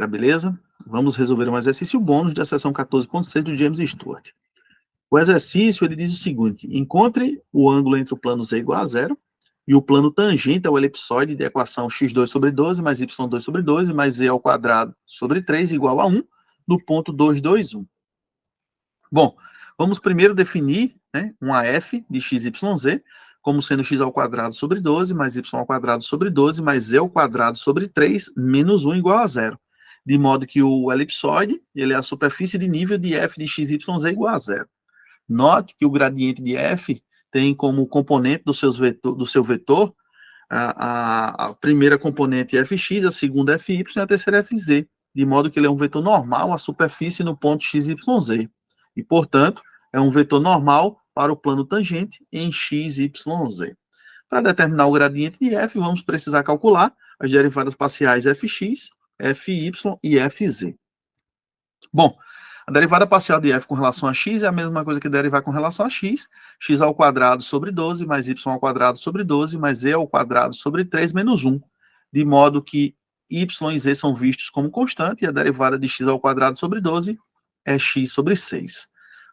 Beleza? Vamos resolver um exercício bônus da seção 14.6 do James Stewart. O exercício, ele diz o seguinte: encontre o ângulo entre o plano Z igual a zero e o plano tangente ao elipsoide de equação x2 sobre 12 mais y2 sobre 12 mais z ao quadrado sobre 3 igual a 1 no ponto 2, 2, 1. Bom, vamos primeiro definir, né, um AF de x, y, z como sendo x ao quadrado sobre 12 mais y ao quadrado sobre 12 mais z ao quadrado sobre 3 menos 1 igual a zero. De modo que o elipsoide, ele é a superfície de nível de f de x, y, z igual a zero. Note que o gradiente de f tem como componente do seu vetor a primeira componente fx, a segunda fy e a terceira fz, de modo que ele é um vetor normal à superfície no ponto x, y, z. E, portanto, é um vetor normal para o plano tangente em x, y, z. Para determinar o gradiente de f, vamos precisar calcular as derivadas parciais fx, fy e fz. Bom, a derivada parcial de f com relação a x é a mesma coisa que derivar com relação a x, x ao quadrado sobre 12 mais y ao quadrado sobre 12 mais z ao quadrado sobre 3 menos 1, de modo que y e z são vistos como constante e a derivada de x ao quadrado sobre 12 é x sobre 6.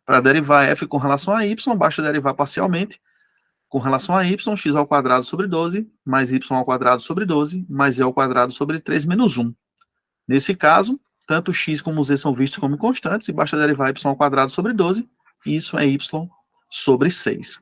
Para derivar f com relação a y, basta derivar parcialmente com relação a y, x ao quadrado sobre 12 mais y ao quadrado sobre 12 mais z ao quadrado sobre 3 menos 1. Nesse caso, tanto x como z são vistos como constantes, e basta derivar y ao quadrado sobre 12, e isso é y sobre 6.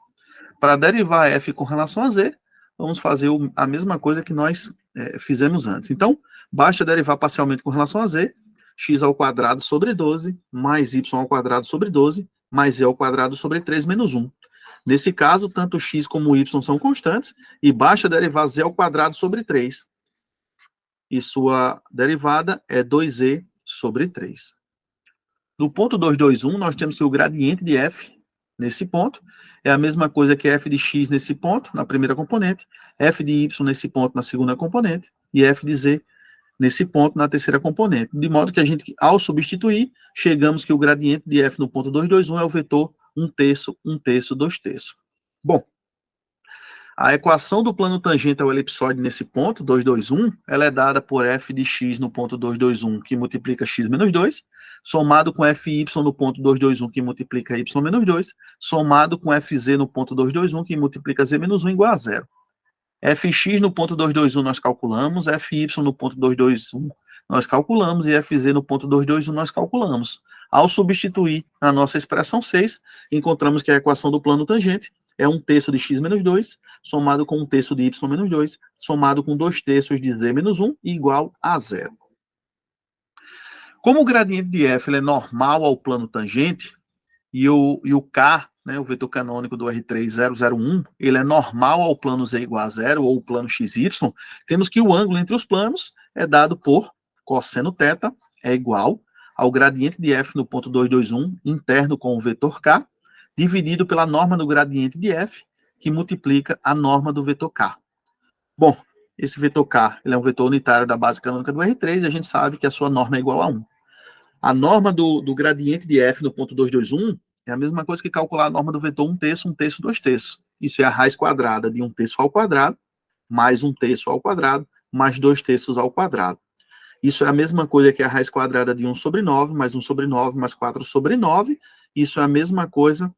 Para derivar f com relação a z, vamos fazer a mesma coisa que nós fizemos antes. Então, basta derivar parcialmente com relação a z, x ao quadrado sobre 12, mais y ao quadrado sobre 12, mais z ao quadrado sobre 3 menos 1. Nesse caso, tanto x como y são constantes, e basta derivar z ao quadrado sobre 3. E sua derivada é 2z sobre 3. No ponto 2, 2, 1, nós temos que o gradiente de f, nesse ponto, é a mesma coisa que f de x nesse ponto, na primeira componente, f de y nesse ponto, na segunda componente, e f de z nesse ponto, na terceira componente. De modo que a gente, ao substituir, chegamos que o gradiente de f no ponto 2, 2, 1 é o vetor 1/3, 1/3, 2/3. Bom, a equação do plano tangente ao elipsoide nesse ponto, 2, 2, 1, ela é dada por f de x no ponto 2, 2, 1, que multiplica x menos 2, somado com fy no ponto 2, 2, 1, que multiplica y menos 2, somado com fz no ponto 2, 2, 1, que multiplica z menos 1, igual a zero. Fx no ponto 2, 2, 1 nós calculamos, fy no ponto 2, 2, 1 nós calculamos, e fz no ponto 2, 2, 1 nós calculamos. Ao substituir na nossa expressão 6, encontramos que a equação do plano tangente é 1/3 de x menos 2, somado com 1/3 de y menos 2, somado com 2/3 de z menos 1, igual a zero. Como o gradiente de f ele é normal ao plano tangente, e o k, né, o vetor canônico do R3001, ele é normal ao plano z igual a zero, ou o plano xy, temos que o ângulo entre os planos é dado por cosseno θ é igual ao gradiente de f no ponto 2, 2, 1, interno com o vetor k, dividido pela norma do gradiente de f, que multiplica a norma do vetor k. Bom, esse vetor k ele é um vetor unitário da base canônica do R3, e a gente sabe que a sua norma é igual a 1. A norma do gradiente de f no ponto 2, 2, 1 é a mesma coisa que calcular a norma do vetor 1/3, 1/3, 2/3. Isso é a raiz quadrada de 1/3 ao quadrado, mais 1/3 ao quadrado, mais 2/3 ao quadrado. Isso é a mesma coisa que a raiz quadrada de 1 sobre 9, mais 1 sobre 9, mais 4 sobre 9. Isso é a mesma coisa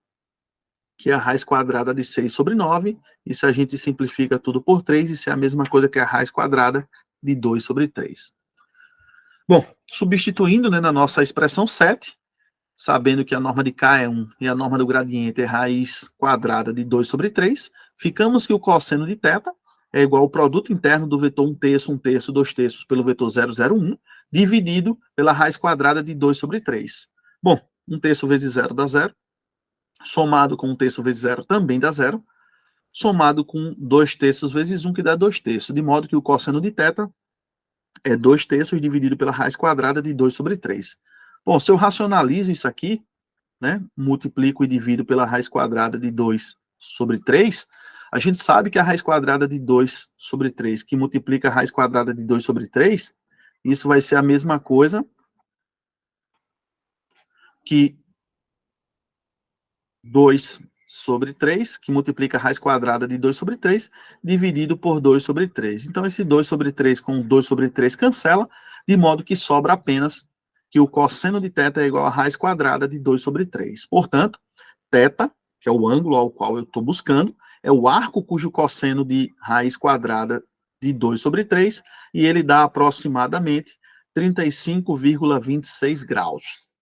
que a raiz quadrada de 6 sobre 9, e se a gente simplifica tudo por 3, isso é a mesma coisa que a raiz quadrada de 2 sobre 3. Bom, substituindo, né, na nossa expressão 7, sabendo que a norma de k é 1 e a norma do gradiente é raiz quadrada de 2 sobre 3, ficamos que o cosseno de θ é igual ao produto interno do vetor 1/3, 1/3, 2/3 pelo vetor 0,01, dividido pela raiz quadrada de 2 sobre 3. Bom, 1/3 vezes 0 dá 0, somado com 1/3 vezes 0 também dá 0, somado com 2/3 vezes 1, que dá 2/3, de modo que o cosseno de θ é 2/3 dividido pela raiz quadrada de 2 sobre 3. Bom, se eu racionalizo isso aqui, né, multiplico e divido pela raiz quadrada de 2 sobre 3, a gente sabe que a raiz quadrada de 2 sobre 3, que multiplica a raiz quadrada de 2 sobre 3, isso vai ser a mesma coisa que 2 sobre 3, que multiplica a raiz quadrada de 2 sobre 3, dividido por 2 sobre 3. Então, esse 2 sobre 3 com 2 sobre 3 cancela, de modo que sobra apenas que o cosseno de θ é igual a raiz quadrada de 2 sobre 3. Portanto, θ, que é o ângulo ao qual eu estou buscando, é o arco cujo cosseno de raiz quadrada de 2 sobre 3, e ele dá aproximadamente 35,26 graus.